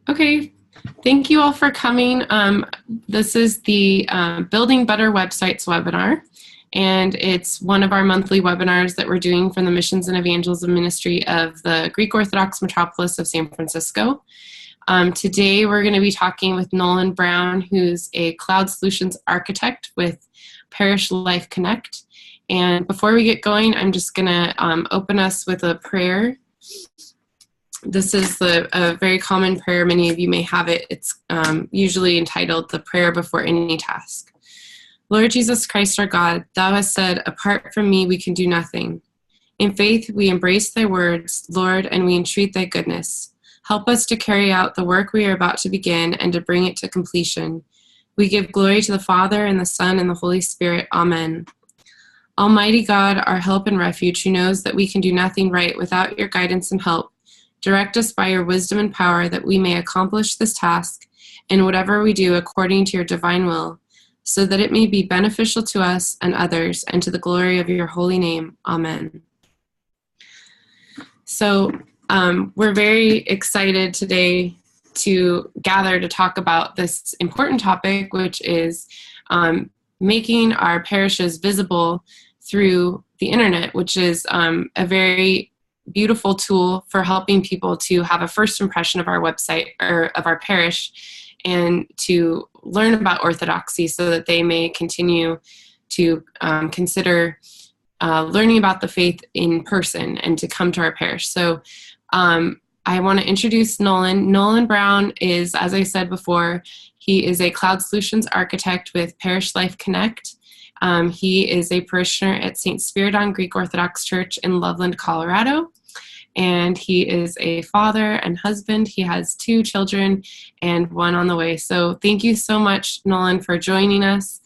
Okay, thank you all for coming. This is the Building Better Websites webinar, and it's one of our monthly webinars that we're doing from the Missions and Evangelism Ministry of the Greek Orthodox Metropolis of San Francisco. Today we're going to be talking with Nolan Brown, who's a cloud solutions architect with Parish Life Connect. And before we get going, I'm just going to open us with a prayer. This is a very common prayer. Many of you may have it. It's usually entitled the prayer before any task. Lord Jesus Christ, our God, thou hast said, apart from me, we can do nothing. In faith, we embrace thy words, Lord, and we entreat thy goodness. Help us to carry out the work we are about to begin and to bring it to completion. We give glory to the Father and the Son and the Holy Spirit. Amen. Almighty God, our help and refuge, who knows that we can do nothing right without your guidance and help, direct us by your wisdom and power that we may accomplish this task and whatever we do according to your divine will, so that it may be beneficial to us and others and to the glory of your holy name. Amen. So we're very excited today to gather to talk about this important topic, which is making our parishes visible through the internet, which is a very beautiful tool for helping people to have a first impression of our website or of our parish and to learn about Orthodoxy so that they may continue to consider learning about the faith in person and to come to our parish. So I want to introduce Nolan. Nolan Brown is, as I said before, he is a cloud solutions architect with Parish Life Connect. He is a parishioner at St. Spiridon Greek Orthodox Church in Loveland, Colorado. And he is a father and husband. He has 2 children and 1 on the way. So thank you so much, Nolan, for joining us.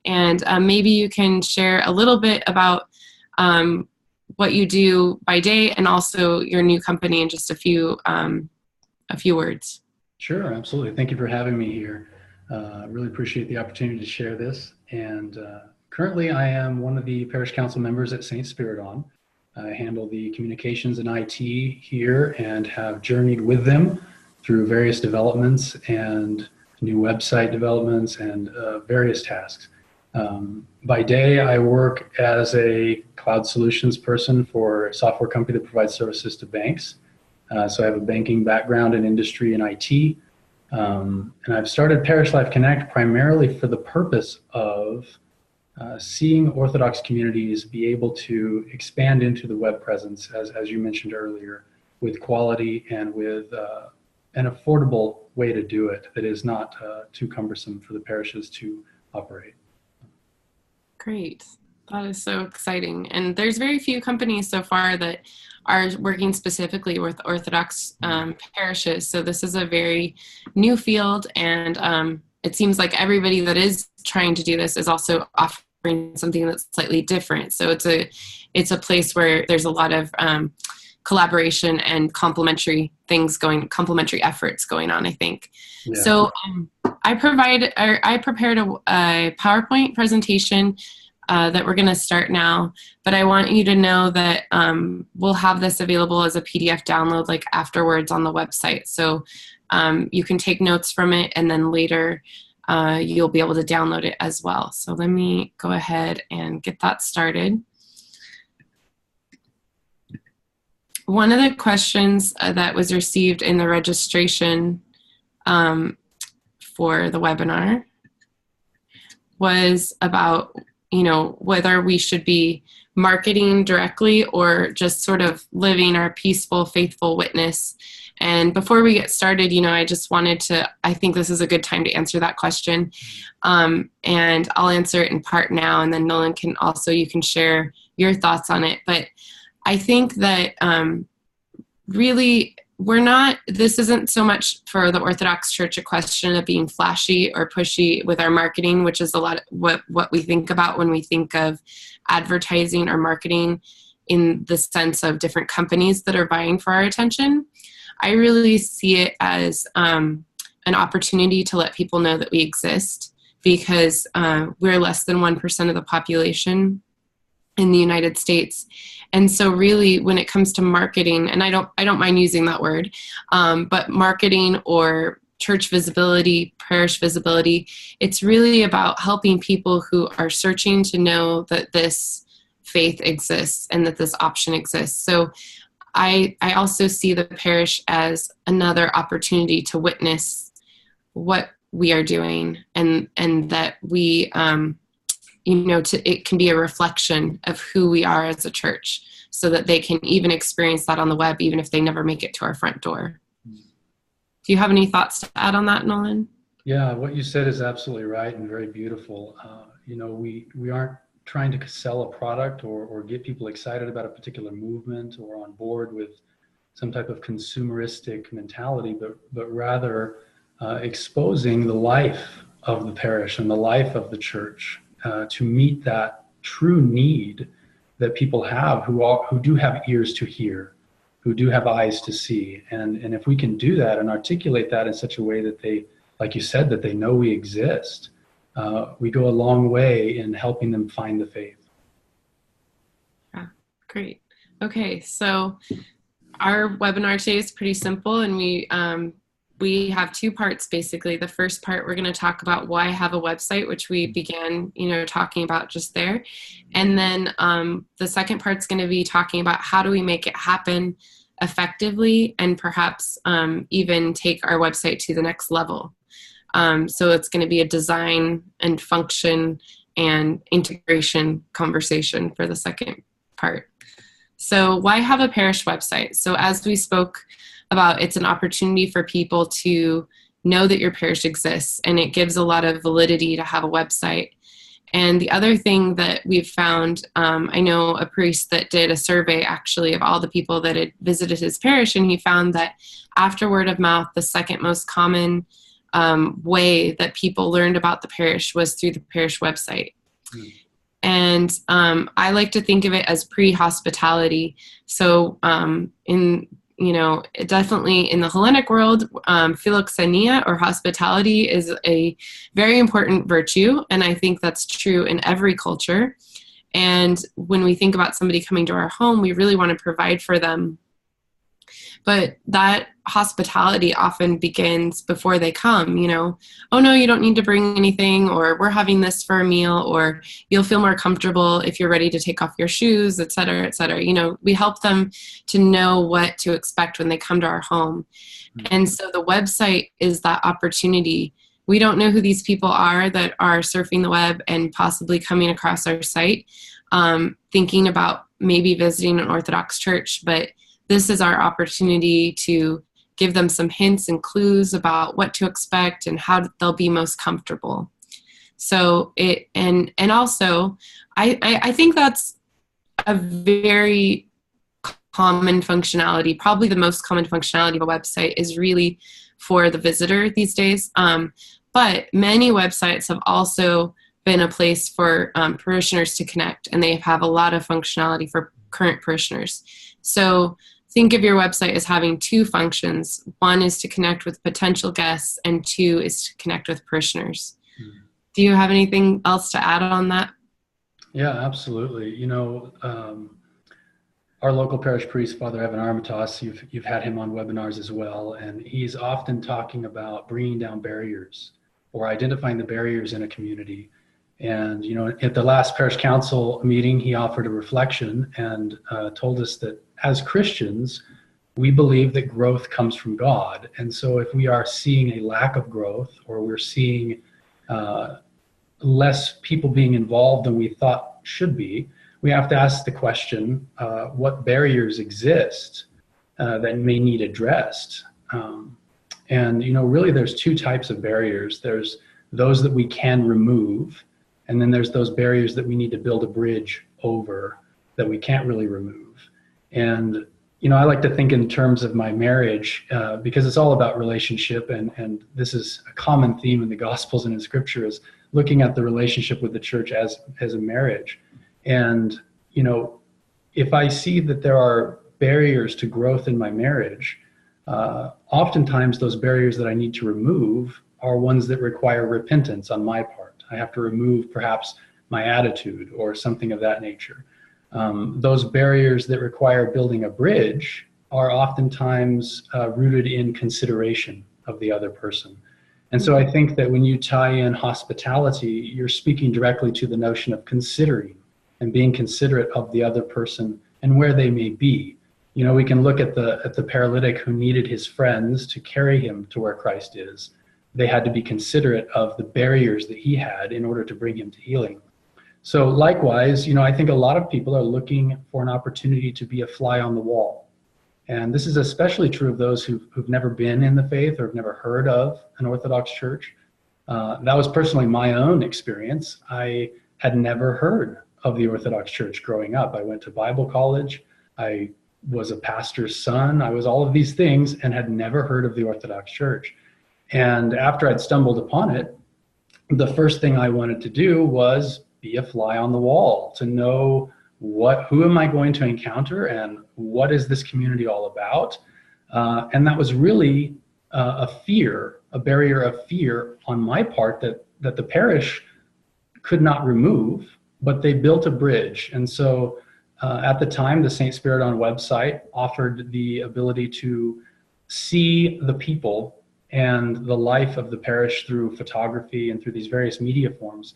And maybe you can share a little bit about what you do by day and also your new company in just a few words. Sure, absolutely. Thank you for having me here. Really appreciate the opportunity to share this. And currently I am one of the parish council members at St. Spiridon. I handle the communications and IT here and have journeyed with them through various developments and new website developments and various tasks. By day, I work as a cloud solutions person for a software company that provides services to banks. So I have a banking background in industry and IT. And I've started Parish Life Connect primarily for the purpose of seeing Orthodox communities be able to expand into the web presence, as you mentioned earlier, with quality and with an affordable way to do it that is not too cumbersome for the parishes to operate. Great. That is so exciting. And there's very few companies so far that are working specifically with Orthodox parishes. So this is a very new field, and it seems like everybody that is trying to do this is also offering something that's slightly different. So it's a place where there's a lot of collaboration and complementary efforts going on, I think. Yeah. So I prepared a PowerPoint presentation that we're going to start now, but I want you to know that we'll have this available as a PDF download like afterwards on the website. So you can take notes from it, and then later you'll be able to download it as well. So let me go ahead and get that started. One of the questions that was received in the registration for the webinar was about, whether we should be marketing directly or just sort of living our peaceful, faithful witness. And before we get started, I think this is a good time to answer that question. And I'll answer it in part now, and then Nolan you can share your thoughts on it. But I think that really this isn't so much for the Orthodox Church a question of being flashy or pushy with our marketing, which is a lot of what we think about when we think of advertising or marketing in the sense of different companies that are vying for our attention. I really see it as an opportunity to let people know that we exist, because we're less than 1% of the population. in the United States. And so really when it comes to marketing, and I don't mind using that word, but marketing or church visibility, parish visibility, it's really about helping people who are searching to know that this faith exists and that this option exists. So I also see the parish as another opportunity to witness what we are doing, and that we, it can be a reflection of who we are as a church, so that they can even experience that on the web, even if they never make it to our front door. Do you have any thoughts to add on that, Nolan? Yeah, what you said is absolutely right and very beautiful. We aren't trying to sell a product or get people excited about a particular movement or on board with some type of consumeristic mentality, but rather exposing the life of the parish and the life of the church to meet that true need that people have who do have ears to hear, who do have eyes to see. And if we can do that and articulate that in such a way that they, like you said, that they know we exist, we go a long way in helping them find the faith. Yeah, great. Okay, so our webinar today is pretty simple, and we have two parts basically. The first part, we're going to talk about why have a website, which we began, talking about just there. And then the second part's going to be talking about how do we make it happen effectively, and perhaps even take our website to the next level. So it's going to be a design and function and integration conversation for the second part. So why have a parish website? So as we spoke about, it's an opportunity for people to know that your parish exists, and it gives a lot of validity to have a website. And the other thing that we've found, I know a priest that did a survey actually of all the people that had visited his parish, and he found that after word of mouth, the second most common way that people learned about the parish was through the parish website. And I like to think of it as pre-hospitality. So definitely in the Hellenic world, philoxenia, or hospitality, is a very important virtue. And I think that's true in every culture. And when we think about somebody coming to our home, we really want to provide for them. But that hospitality often begins before they come, oh no, you don't need to bring anything, or we're having this for a meal, or you'll feel more comfortable if you're ready to take off your shoes, et cetera, et cetera. We help them to know what to expect when they come to our home. And so the website is that opportunity. We don't know who these people are that are surfing the web and possibly coming across our site, thinking about maybe visiting an Orthodox church, but this is our opportunity to give them some hints and clues about what to expect and how they'll be most comfortable. So also, I think that's a very common functionality. Probably the most common functionality of a website is really for the visitor these days. But many websites have also been a place for parishioners to connect, and they have a lot of functionality for current parishioners. So think of your website as having two functions. One is to connect with potential guests, and two is to connect with parishioners. Do you have anything else to add on that? Yeah, absolutely. Our local parish priest, Father Evan Armitage, you've had him on webinars as well, and he's often talking about bringing down barriers or identifying the barriers in a community. And, at the last parish council meeting, he offered a reflection and told us that as Christians, we believe that growth comes from God. And so if we are seeing a lack of growth, or we're seeing less people being involved than we thought should be, we have to ask the question, what barriers exist that may need addressed? Really there's two types of barriers. There's those that we can remove, and then there's those barriers that we need to build a bridge over that we can't really remove. And, I like to think in terms of my marriage, because it's all about relationship. And this is a common theme in the Gospels and in Scripture, is looking at the relationship with the church as a marriage. And, if I see that there are barriers to growth in my marriage, oftentimes those barriers that I need to remove are ones that require repentance on my part. I have to remove perhaps my attitude or something of that nature. Those barriers that require building a bridge are oftentimes rooted in consideration of the other person. And so I think that when you tie in hospitality, you're speaking directly to the notion of considering and being considerate of the other person and where they may be. You know, we can look at the paralytic who needed his friends to carry him to where Christ is. They had to be considerate of the barriers that he had in order to bring him to healing. So likewise, you know, I think a lot of people are looking for an opportunity to be a fly on the wall. And this is especially true of those who've never been in the faith or have never heard of an Orthodox church. That was personally my own experience. I had never heard of the Orthodox church growing up. I went to Bible college. I was a pastor's son. I was all of these things and had never heard of the Orthodox church. And after I'd stumbled upon it, the first thing I wanted to do was be a fly on the wall, to know who am I going to encounter and what is this community all about? And that was really a barrier of fear on my part that the parish could not remove, but they built a bridge. And so at the time, the St. Spiridon website offered the ability to see the people and the life of the parish through photography and through these various media forms.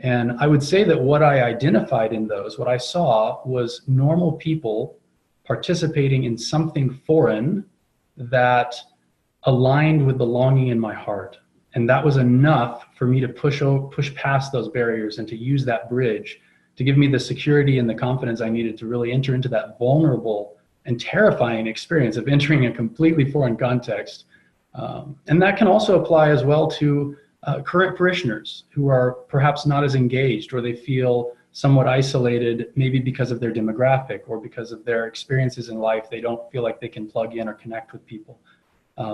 And I would say that what I identified in those, what I saw was normal people participating in something foreign that aligned with the longing in my heart. And that was enough for me to push past those barriers and to use that bridge to give me the security and the confidence I needed to really enter into that vulnerable and terrifying experience of entering a completely foreign context. And that can also apply as well to current parishioners who are perhaps not as engaged, or they feel somewhat isolated, maybe because of their demographic or because of their experiences in life. They don't feel like they can plug in or connect with people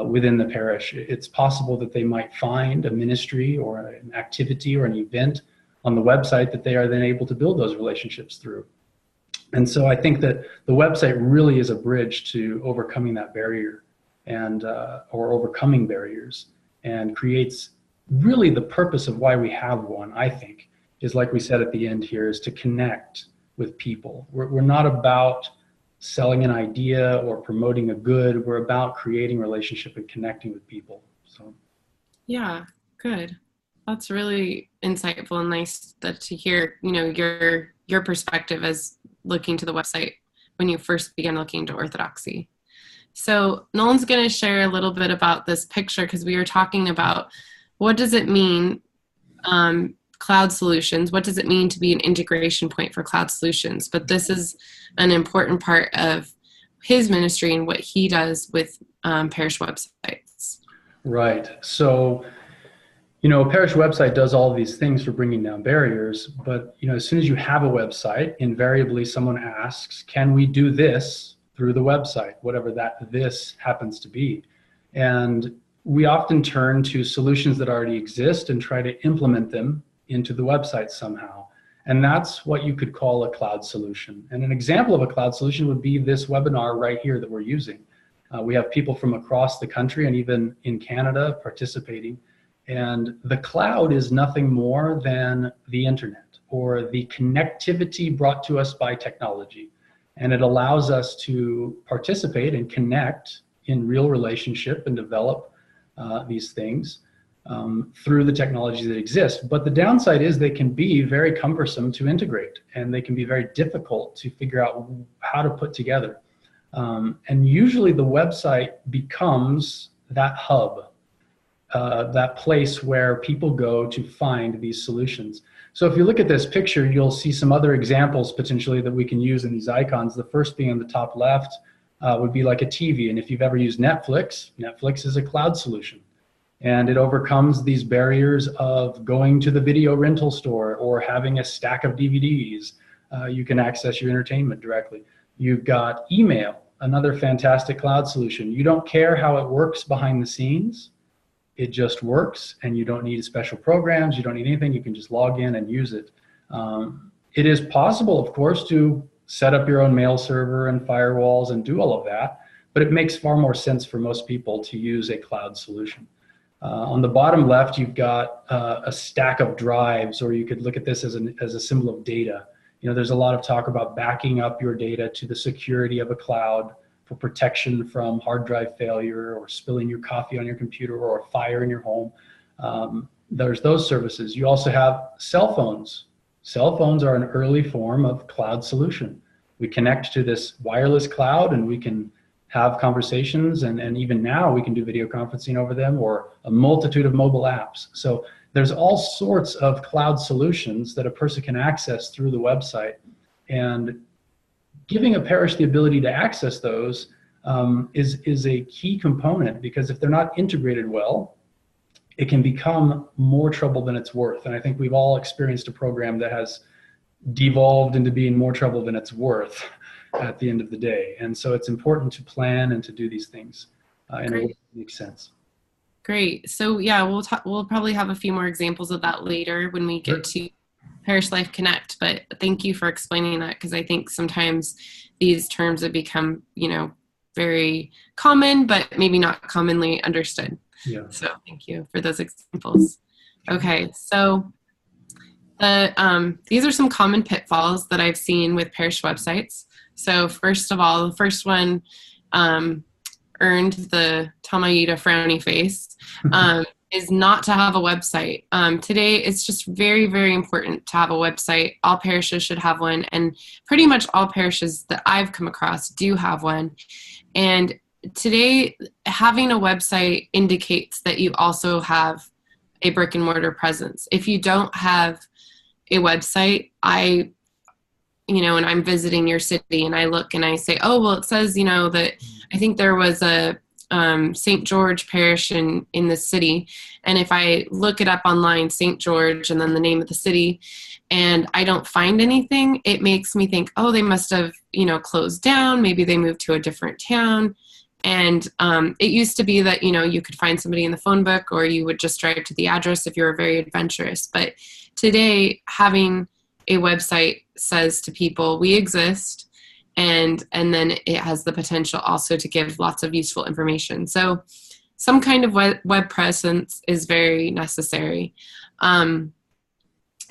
within the parish. It's possible that they might find a ministry or an activity or an event on the website that they are then able to build those relationships through. And so I think that the website really is a bridge to overcoming that barrier and or overcoming barriers, and creates really the purpose of why we have one, I think, is like we said at the end here, is to connect with people. We're not about selling an idea or promoting a good. We're about creating relationship and connecting with people. So, yeah, good. That's really insightful and nice to hear, you know, your perspective as looking to the website when you first began looking to Orthodoxy. So Nolan's going to share a little bit about this picture, because we were talking about what does it mean, cloud solutions? What does it mean to be an integration point for cloud solutions? But this is an important part of his ministry and what he does with parish websites. Right. So, you know, a parish website does all of these things for bringing down barriers, but, you know, as soon as you have a website, invariably someone asks, can we do this through the website, whatever that this happens to be? And we often turn to solutions that already exist and try to implement them into the website somehow. And that's what you could call a cloud solution. And an example of a cloud solution would be this webinar right here that we're using. We have people from across the country and even in Canada participating. And the cloud is nothing more than the internet, or the connectivity brought to us by technology. And it allows us to participate and connect in real relationship and develop these things through the technology that exists. But the downside is they can be very cumbersome to integrate, and they can be very difficult to figure out how to put together. And usually the website becomes that hub, that place where people go to find these solutions. So if you look at this picture, you'll see some other examples potentially that we can use in these icons. The first being on the top left would be like a TV. And if you've ever used Netflix, Netflix is a cloud solution. And it overcomes these barriers of going to the video rental store or having a stack of DVDs. You can access your entertainment directly. You've got email, another fantastic cloud solution. You don't care how it works behind the scenes. It just works, and you don't need special programs. You don't need anything. You can just log in and use it. It is possible, of course, to set up your own mail server and firewalls and do all of that, but it makes far more sense for most people to use a cloud solution. On the bottom left, you've got a stack of drives, or you could look at this as a symbol of data. There's a lot of talk about backing up your data to the security of a cloud for protection from hard drive failure or spilling your coffee on your computer or a fire in your home. There's those services. You also have cell phones. Cell phones are an early form of cloud solution. We connect to this wireless cloud and we can have conversations, and even now we can do video conferencing over them, or a multitude of mobile apps. So there's all sorts of cloud solutions that a person can access through the website, and giving a parish the ability to access those is a key component, because if they're not integrated well, it can become more trouble than it's worth. And I think we've all experienced a program that has devolved into being more trouble than it's worth at the end of the day. And so it's important to plan and to do these things in a way that makes sense. Great. So yeah, we'll probably have a few more examples of that later when we get to Parish Life Connect. But thank you for explaining that, because I think sometimes these terms have become, very common, but maybe not commonly understood. Yeah. So thank you for those examples. Okay, so these are some common pitfalls that I've seen with parish websites. So first of all, the first one earned the Tamayita frowny face, is not to have a website. Today, it's just very, very important to have a website. All parishes should have one, and pretty much all parishes that I've come across do have one. And today, having a website indicates that you also have a brick and mortar presence. If you don't have a website, and I'm visiting your city and I look and I say, oh, well, it says, that I think there was a St. George parish in the city. And if I look it up online, St. George, and then the name of the city, and I don't find anything, it makes me think, oh, they must have, closed down. Maybe they moved to a different town. And it used to be that, you could find somebody in the phone book, or you would just drive to the address if you were very adventurous. But today, having a website says to people, we exist, and then it has the potential also to give lots of useful information. So some kind of web presence is very necessary.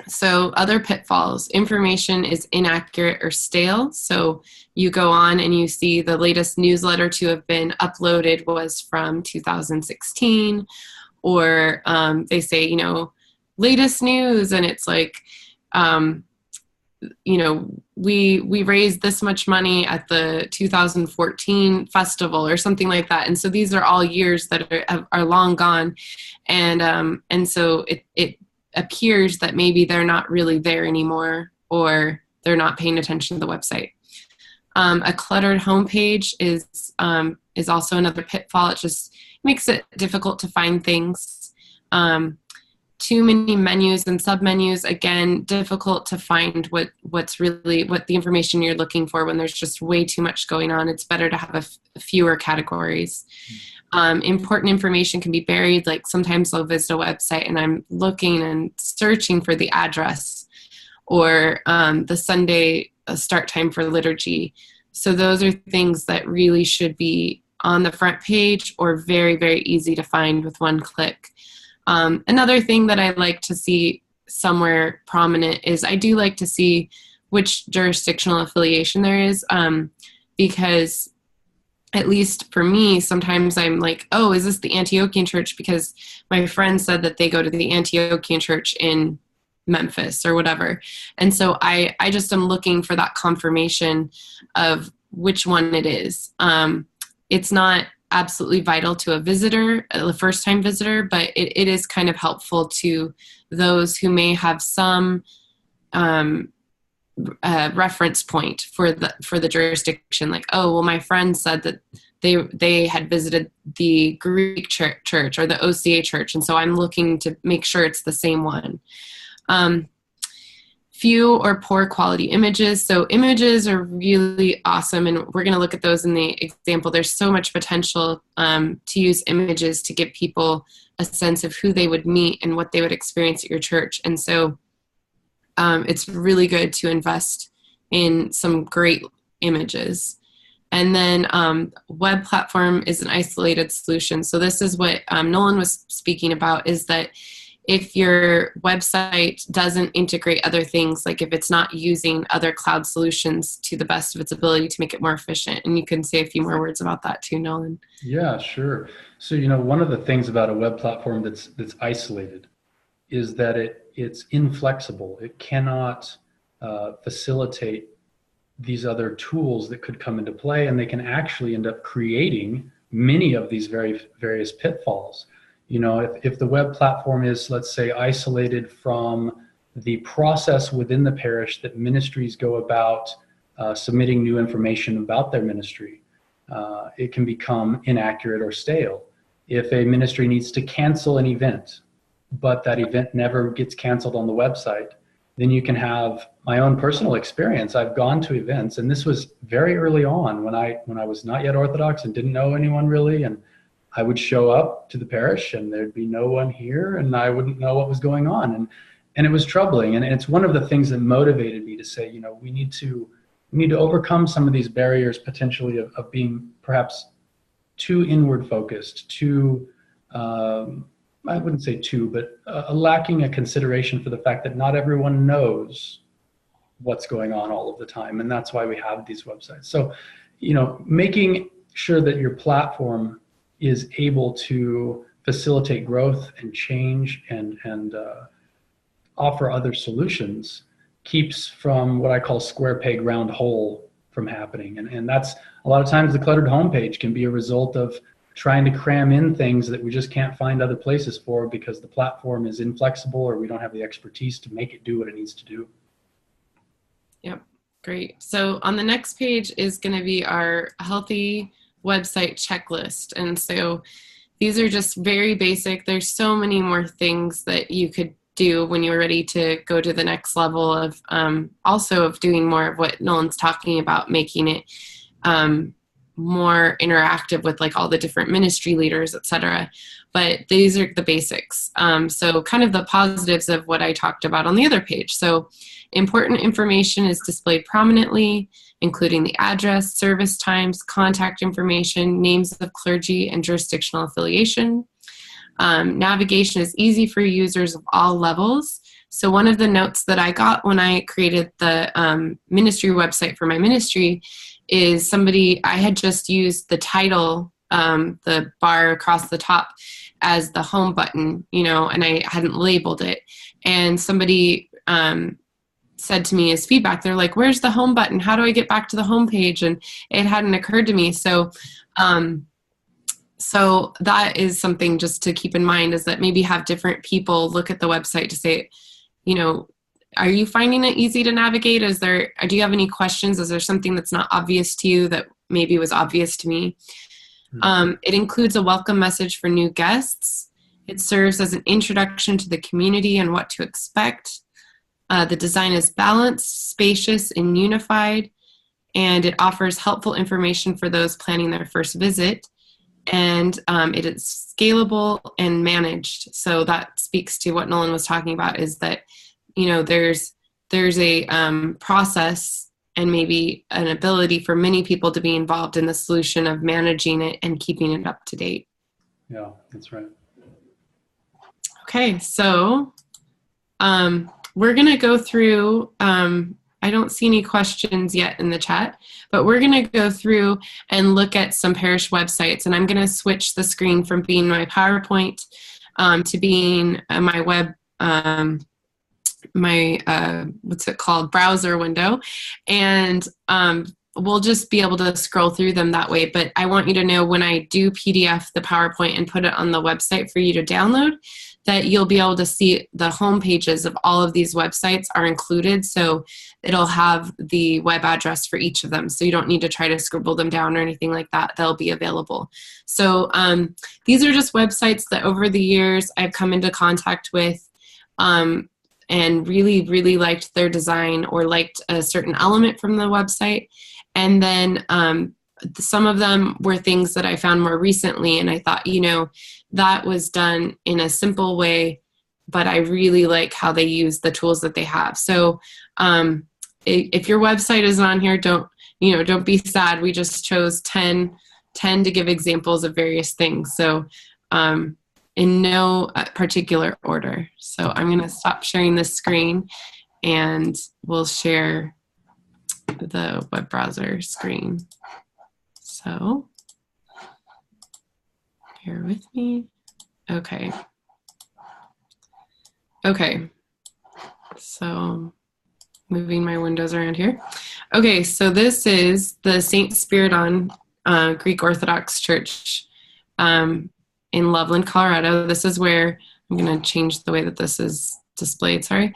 So other pitfalls: information is inaccurate or stale. So you go on and you see the latest newsletter to have been uploaded was from 2016, or they say, latest news, and it's like, we raised this much money at the 2014 festival or something like that. And so these are all years that are long gone. And so it appears that maybe they're not really there anymore, or they're not paying attention to the website. A cluttered homepage is also another pitfall. It just makes it difficult to find things. Too many menus and submenus, again, difficult to find what the information you're looking for when there's just way too much going on. It's better to have fewer categories. Important information can be buried. Like sometimes I'll visit a website and I'm looking and searching for the address, or the Sunday start time for liturgy. So those are things that really should be on the front page, or very, very easy to find with one click. Another thing that I like to see somewhere prominent is I do like to see which jurisdictional affiliation there is, because at least for me, sometimes I'm like, oh, is this the Antiochian church? Because my friend said that they go to the Antiochian church in Memphis or whatever. And so I just am looking for that confirmation of which one it is. It's not absolutely vital to a visitor, a first-time visitor, but it is kind of helpful to those who may have some reference point for the jurisdiction. Like, oh, well, my friend said that they had visited the Greek church or the OCA church, and so I'm looking to make sure it's the same one. Few or poor quality images. So images are really awesome, and we're going to look at those in the example. There's so much potential to use images to give people a sense of who they would meet and what they would experience at your church. And so it's really good to invest in some great images. And then web platform is an isolated solution. So this is what Nolan was speaking about, is that if your website doesn't integrate other things, like if it's not using other cloud solutions to the best of its ability to make it more efficient. And you can say a few more words about that too, Nolan. Yeah, sure. So, one of the things about a web platform that's isolated is that it's inflexible. It cannot facilitate these other tools that could come into play, and they can actually end up creating many of these various pitfalls. If the web platform is, let's say, isolated from the process within the parish that ministries go about submitting new information about their ministry, it can become inaccurate or stale. If a ministry needs to cancel an event, but that event never gets canceled on the website, then you can have my own personal experience. I've gone to events, and this was very early on when I was not yet Orthodox and didn't know anyone really, and I would show up to the parish and there'd be no one here and I wouldn't know what was going on. And it was troubling. And it's one of the things that motivated me to say, we need to overcome some of these barriers potentially of being perhaps too inward focused, too, I wouldn't say too, but lacking a consideration for the fact that not everyone knows what's going on all of the time. And that's why we have these websites. So, making sure that your platform is able to facilitate growth and change and offer other solutions keeps from what I call square peg round hole from happening. And that's a lot of times the cluttered homepage can be a result of trying to cram in things that we just can't find other places for because the platform is inflexible or we don't have the expertise to make it do what it needs to do. Yep, great. So on the next page is going to be our healthy website checklist. And so these are just very basic. There's so many more things that you could do when you're ready to go to the next level of also of doing more of what Nolan's talking about, making it more interactive with like all the different ministry leaders, etc. But these are the basics. So kind of the positives of what I talked about on the other page. So important information is displayed prominently, including the address, service times, contact information, names of clergy, and jurisdictional affiliation. Navigation is easy for users of all levels. So one of the notes that I got when I created the ministry website for my ministry is I had just used the title, the bar across the top, as the home button, and I hadn't labeled it. And somebody said to me as feedback, they're like, where's the home button? How do I get back to the home page? And it hadn't occurred to me. So that is something just to keep in mind, is that maybe have different people look at the website to say, are you finding it easy to navigate? Do you have any questions? Is there something that's not obvious to you that maybe was obvious to me? It includes a welcome message for new guests. It serves as an introduction to the community and what to expect. The design is balanced, spacious, and unified, and it offers helpful information for those planning their first visit. And it is scalable and managed. So that speaks to what Nolan was talking about, is that, there's a process and maybe an ability for many people to be involved in the solution of managing it and keeping it up to date. Yeah, that's right. Okay, so we're going to go through, I don't see any questions yet in the chat, but we're going to go through and look at some parish websites. And I'm going to switch the screen from being my PowerPoint to being my web, browser window. And we'll just be able to scroll through them that way. But I want you to know, when I do PDF the PowerPoint and put it on the website for you to download, that you'll be able to see the home pages of all of these websites are included. So it'll have the web address for each of them. So you don't need to try to scribble them down or anything like that. They'll be available. So these are just websites that over the years I've come into contact with and really, really liked their design or liked a certain element from the website. And then some of them were things that I found more recently, and I thought, that was done in a simple way, but I really like how they use the tools that they have. So if your website isn't on here, don't be sad. We just chose 10 to give examples of various things. So in no particular order. So I'm going to stop sharing this screen and we'll share the web browser screen. So bear with me. Okay. Okay. So moving my windows around here. Okay, so this is the St. Spiridon Greek Orthodox Church in Loveland, Colorado. This is where, I'm going to change the way that this is displayed, sorry.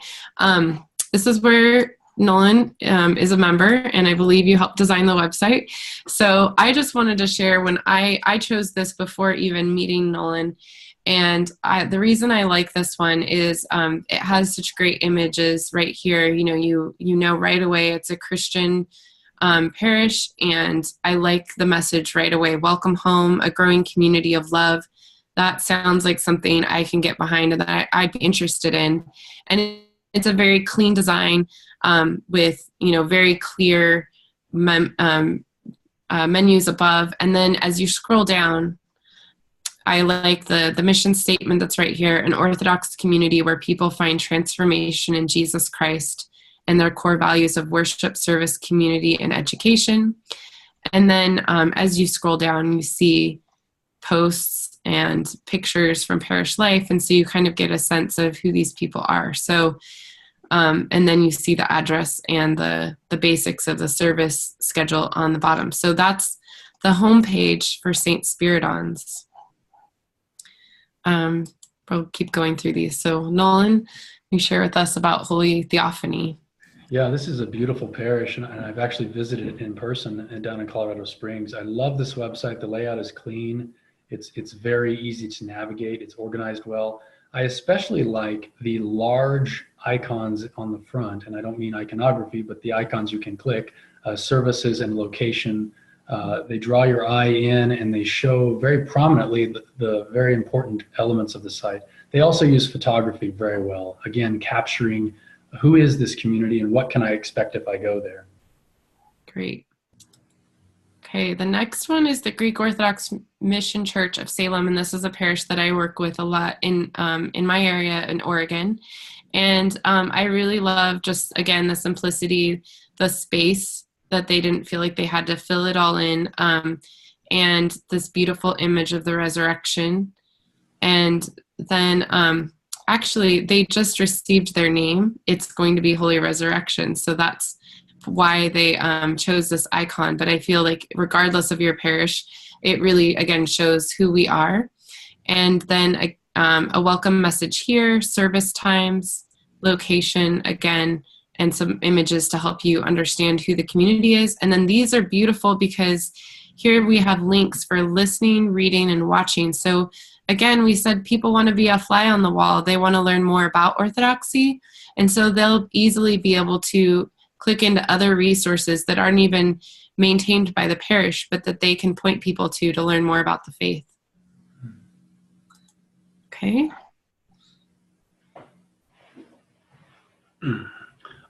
This is where Nolan is a member, and I believe you helped design the website. So I just wanted to share when I chose this before even meeting Nolan. And the reason I like this one is it has such great images right here. You know right away it's a Christian parish, and I like the message right away. Welcome home, a growing community of love. That sounds like something I can get behind and that I'd be interested in. And it's a very clean design with very clear menus above. And then as you scroll down, I like the mission statement that's right here: an Orthodox community where people find transformation in Jesus Christ and their core values of worship, service, community, and education. And then as you scroll down, you see posts and pictures from parish life, and so you kind of get a sense of who these people are. So and then you see the address and the basics of the service schedule on the bottom. So that's the homepage for St. Spiridon's. We'll keep going through these. So Nolan, you share with us about Holy Theophany. Yeah, this is a beautiful parish, and I've actually visited it in person down in Colorado Springs. I love this website. The layout is clean. It's very easy to navigate. It's organized well. I especially like the large icons on the front, and I don't mean iconography, but the icons you can click, services and location. They draw your eye in, and they show very prominently the very important elements of the site. They also use photography very well, again, capturing who is this community and what can I expect if I go there. Great. Okay, the next one is the Greek Orthodox Mission Church of Salem, and this is a parish that I work with a lot in my area in Oregon. And I really love just, again, the simplicity, the space that they didn't feel like they had to fill it all in, and this beautiful image of the resurrection. And then actually, they just received their name. It's going to be Holy Resurrection. So that's why they chose this icon. But I feel like regardless of your parish, it really, again, shows who we are. And then a welcome message here, service times, location, again, and some images to help you understand who the community is. And then these are beautiful because here we have links for listening, reading, and watching. So again, we said people want to be a fly on the wall. They want to learn more about Orthodoxy. And so they'll easily be able to click into other resources that aren't even maintained by the parish, but that they can point people to learn more about the faith. Okay.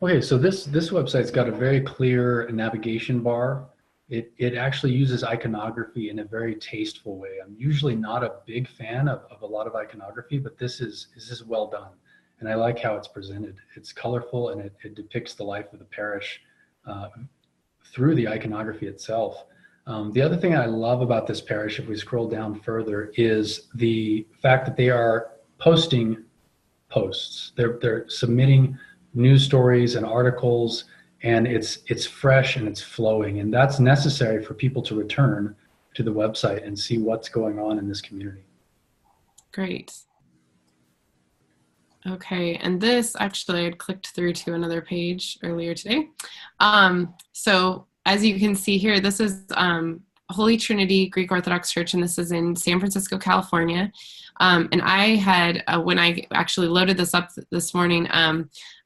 Okay, so this website's got a very clear navigation bar. It actually uses iconography in a very tasteful way. I'm usually not a big fan of a lot of iconography, but this is well done. And I like how it's presented. It's colorful, and it depicts the life of the parish through the iconography itself. The other thing I love about this parish, if we scroll down further, is the fact that they are posting posts. They're submitting news stories and articles, and it's fresh and it's flowing, and that's necessary for people to return to the website and see what's going on in this community. Great. Okay, and this actually I'd clicked through to another page earlier today. So as you can see here, this is Holy Trinity Greek Orthodox Church, and this is in San Francisco, California. And I had, when I actually loaded this up this morning,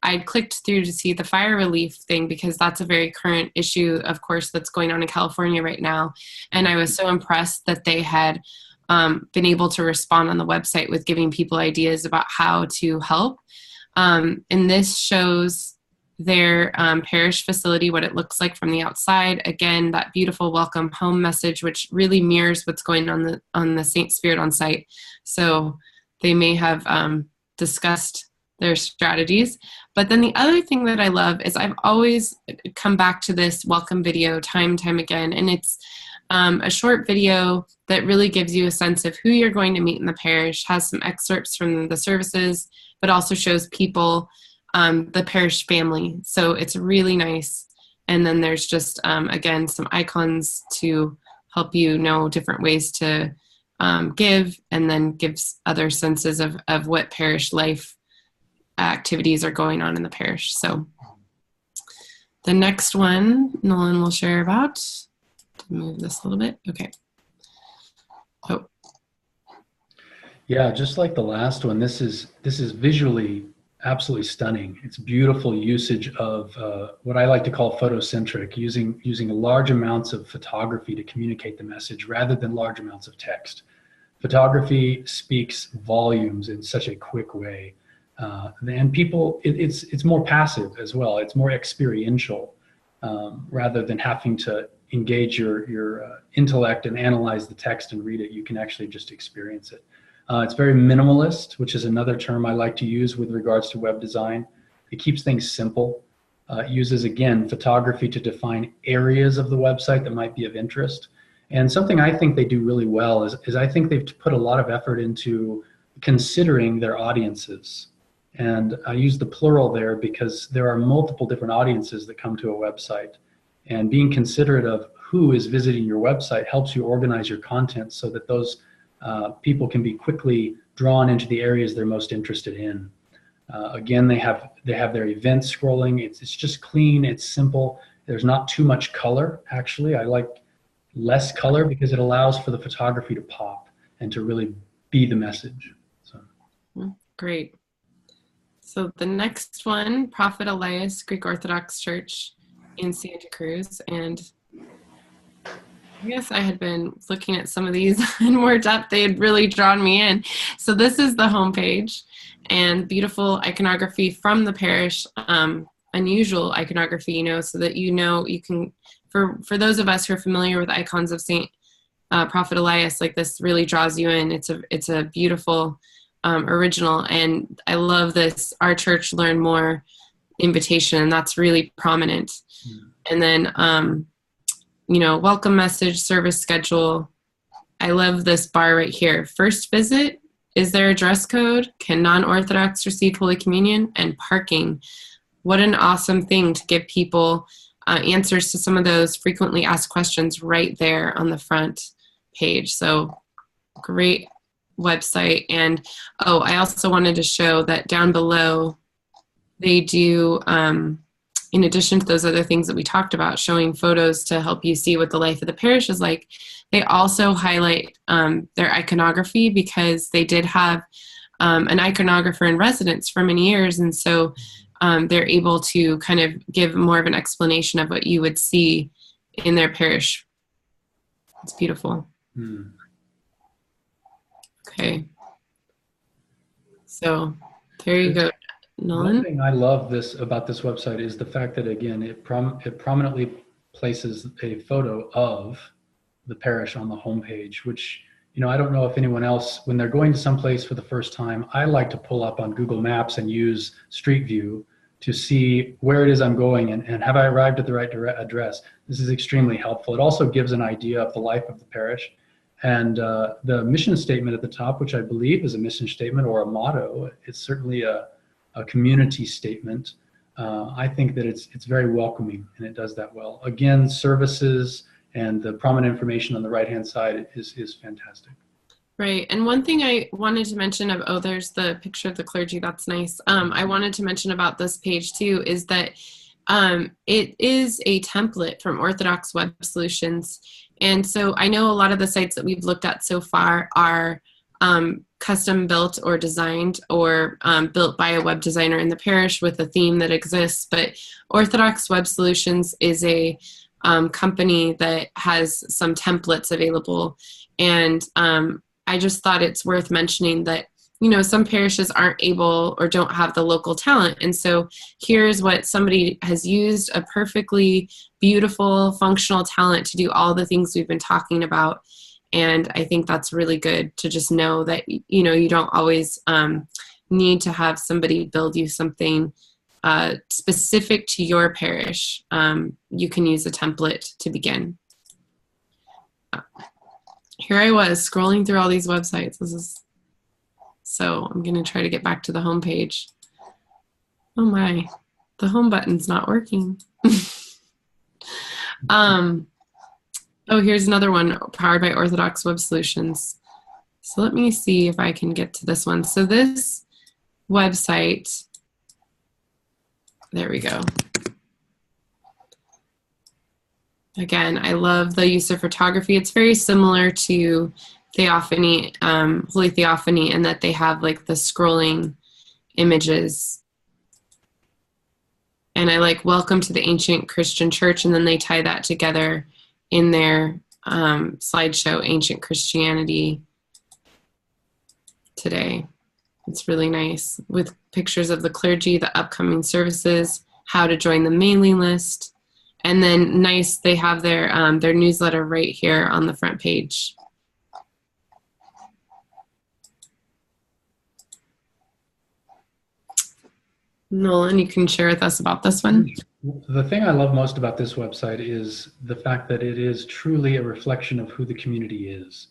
I clicked through to see the fire relief thing because that's a very current issue, of course, that's going on in California right now. And I was so impressed that they had been able to respond on the website with giving people ideas about how to help. And this shows their parish facility, what it looks like from the outside. Again, that beautiful welcome home message, which really mirrors what's going on the St. Spiridon site. So they may have discussed their strategies. But then the other thing that I love is I've always come back to this welcome video time and time again, and it's a short video that really gives you a sense of who you're going to meet in the parish, has some excerpts from the services, but also shows people, the parish family. So it's really nice. And then there's just, again, some icons to help you know different ways to give, and then gives other senses of what parish life activities are going on in the parish. So the next one Nolan will share about. Move this a little bit. Okay. Oh. Yeah, just like the last one, this is visually absolutely stunning. It's beautiful usage of what I like to call photocentric, using large amounts of photography to communicate the message rather than large amounts of text. Photography speaks volumes in such a quick way. And people, it's more passive as well. It's more experiential rather than having to engage your intellect and analyze the text and read it. You can actually just experience it. It's very minimalist, which is another term I like to use with regards to web design. It keeps things simple. It uses, again, photography to define areas of the website that might be of interest. And something I think they do really well is I think they've put a lot of effort into considering their audiences. And I use the plural there because there are multiple different audiences that come to a website. And being considerate of who is visiting your website helps you organize your content so that those people can be quickly drawn into the areas they're most interested in. Again, they have their events scrolling. It's just clean. It's simple. There's not too much color. Actually, I like less color because it allows for the photography to pop and to really be the message. So. Great. So the next one, Prophet Elias Greek Orthodox Church in Santa Cruz. And I guess I had been looking at some of these in more depth. They had really drawn me in. So this is the homepage, and beautiful iconography from the parish, unusual iconography, so that you can, for those of us who are familiar with icons of Saint Prophet Elias, like this really draws you in. It's a beautiful original, and I love this Our Church Learn More invitation, and that's really prominent. And then welcome message, service schedule. I love this bar right here. First visit, is there a dress code? Can non-Orthodox receive Holy Communion? And parking. What an awesome thing to give people answers to some of those frequently asked questions right there on the front page. So great website. And I also wanted to show that down below they do, in addition to those other things that we talked about, showing photos to help you see what the life of the parish is like, they also highlight their iconography, because they did have an iconographer in residence for many years. And so they're able to kind of give more of an explanation of what you would see in their parish. It's beautiful. Okay. So there you go, Nolan. One thing I love about this website is the fact that, again, it prominently places a photo of the parish on the homepage, which, I don't know if anyone else, when they're going to someplace for the first time, I like to pull up on Google Maps and use Street View to see where it is I'm going and have I arrived at the right address. This is extremely helpful. It also gives an idea of the life of the parish. And the mission statement at the top, which I believe is a mission statement or a motto, it's certainly a community statement. I think that it's very welcoming, and it does that well. Again, services and the prominent information on the right-hand side is fantastic. Right. And one thing I wanted to mention there's the picture of the clergy. That's nice. I wanted to mention about this page too, is that it is a template from Orthodox Web Solutions. And so I know a lot of the sites that we've looked at so far are custom built or designed or built by a web designer in the parish with a theme that exists. But Orthodox Web Solutions is a company that has some templates available. And I just thought it's worth mentioning that, some parishes aren't able or don't have the local talent. And so here's what somebody has used: a perfectly beautiful, functional talent to do all the things we've been talking about. And I think that's really good to just know that, you don't always need to have somebody build you something specific to your parish. You can use a template to begin. Here I was scrolling through all these websites. So I'm going to try to get back to the home page. Oh my, the home button's not working. Oh, here's another one, powered by Orthodox Web Solutions. So let me see if I can get to this one. So this website, there we go. Again, I love the use of photography. It's very similar to Theophany, Holy Theophany, in that they have like the scrolling images. And I like welcome to the ancient Christian church, and then they tie that together in their slideshow, Ancient Christianity Today. It's really nice with pictures of the clergy, the upcoming services, how to join the mailing list, and then nice, they have their newsletter right here on the front page. Nolan, you can share with us about this one. The thing I love most about this website is the fact that it is truly a reflection of who the community is.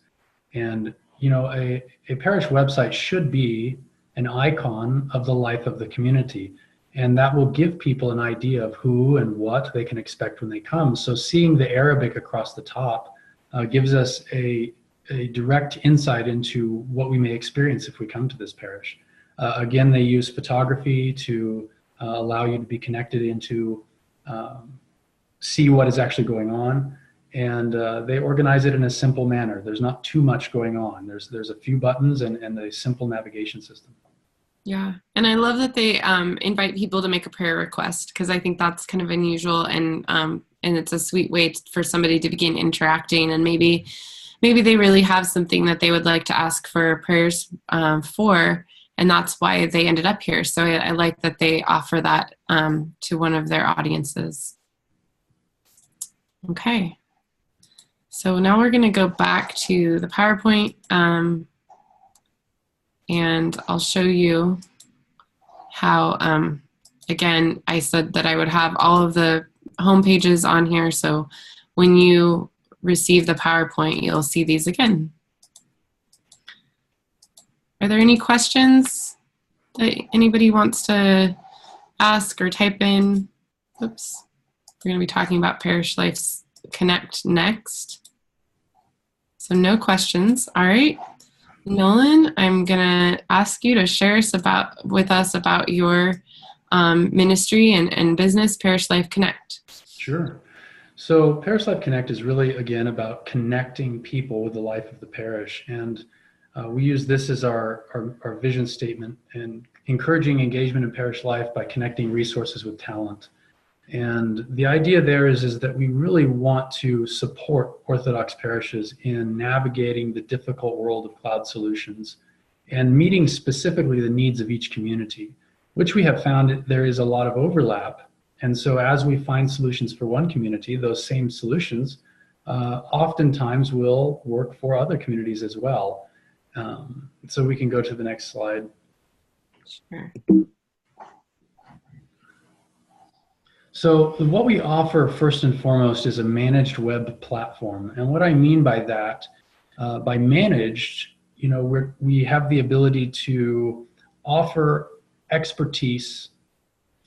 And, a parish website should be an icon of the life of the community. And that will give people an idea of who and what they can expect when they come. So seeing the Arabic across the top gives us a direct insight into what we may experience if we come to this parish. Again, they use photography to allow you to be connected into see what is actually going on, and they organize it in a simple manner. There's not too much going on. There's a few buttons and a simple navigation system. Yeah, and I love that they invite people to make a prayer request, because I think that's kind of unusual, and it's a sweet way for somebody to begin interacting, and maybe they really have something that they would like to ask for prayers for. And that's why they ended up here. So I like that they offer that to one of their audiences. Okay. So now we're going to go back to the PowerPoint. And I'll show you how, again, I said that I would have all of the home pages on here. So when you receive the PowerPoint, you'll see these again. Are there any questions that anybody wants to ask or type in? Oops. We're going to be talking about Parish Life Connect next. So no questions. All right. Nolan, I'm going to ask you to share with us about your ministry and business, Parish Life Connect. Sure. So Parish Life Connect is really, again, about connecting people with the life of the parish. And we use this as our vision statement, and encouraging engagement in parish life by connecting resources with talent. And the idea there is that we really want to support Orthodox parishes in navigating the difficult world of cloud solutions and meeting specifically the needs of each community, which we have found there is a lot of overlap. And so as we find solutions for one community, those same solutions oftentimes will work for other communities as well. So we can go to the next slide. Sure. So what we offer first and foremost is a managed web platform. And what I mean by that, by managed, we have the ability to offer expertise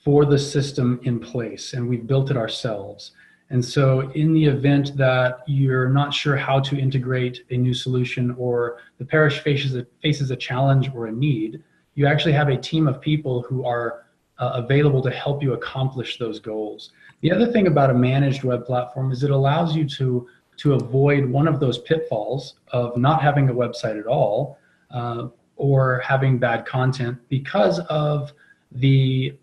for the system in place, and we've built it ourselves. And so in the event that you're not sure how to integrate a new solution, or the parish faces a challenge or a need, you actually have a team of people who are available to help you accomplish those goals. The other thing about a managed web platform is it allows you to avoid one of those pitfalls of not having a website at all, or having bad content because of the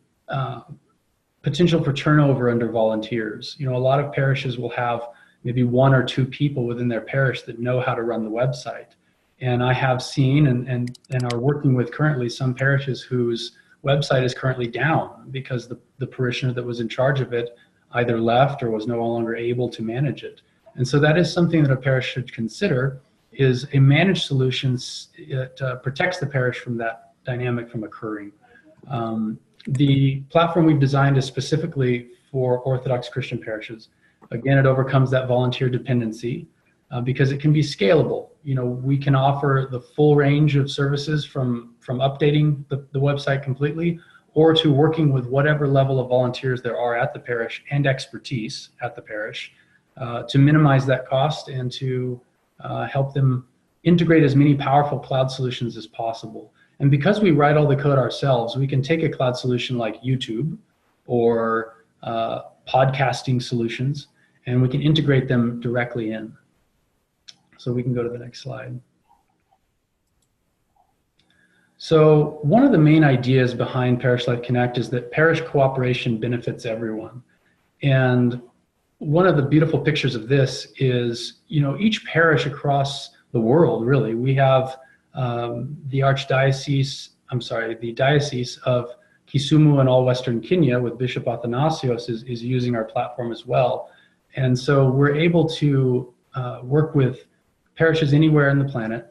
potential for turnover under volunteers. A lot of parishes will have maybe one or two people within their parish that know how to run the website. And I have seen and are working with currently some parishes whose website is currently down because the parishioner that was in charge of it either left or was no longer able to manage it. And so that is something that a parish should consider, is a managed solution. It protects the parish from that dynamic from occurring. The platform we've designed is specifically for Orthodox Christian parishes. Again, it overcomes that volunteer dependency because it can be scalable. You know, we can offer the full range of services from updating the website completely, or to working with whatever level of volunteers there are at the parish and expertise at the parish to minimize that cost and to help them integrate as many powerful cloud solutions as possible. And because we write all the code ourselves, we can take a cloud solution like YouTube or podcasting solutions, and we can integrate them directly in. So we can go to the next slide. So one of the main ideas behind Parish Life Connect is that parish cooperation benefits everyone. And one of the beautiful pictures of this is, you know, each parish across the world, really, we have the Diocese of Kisumu and all Western Kenya with Bishop Athanasios is using our platform as well. And so we're able to work with parishes anywhere in the planet.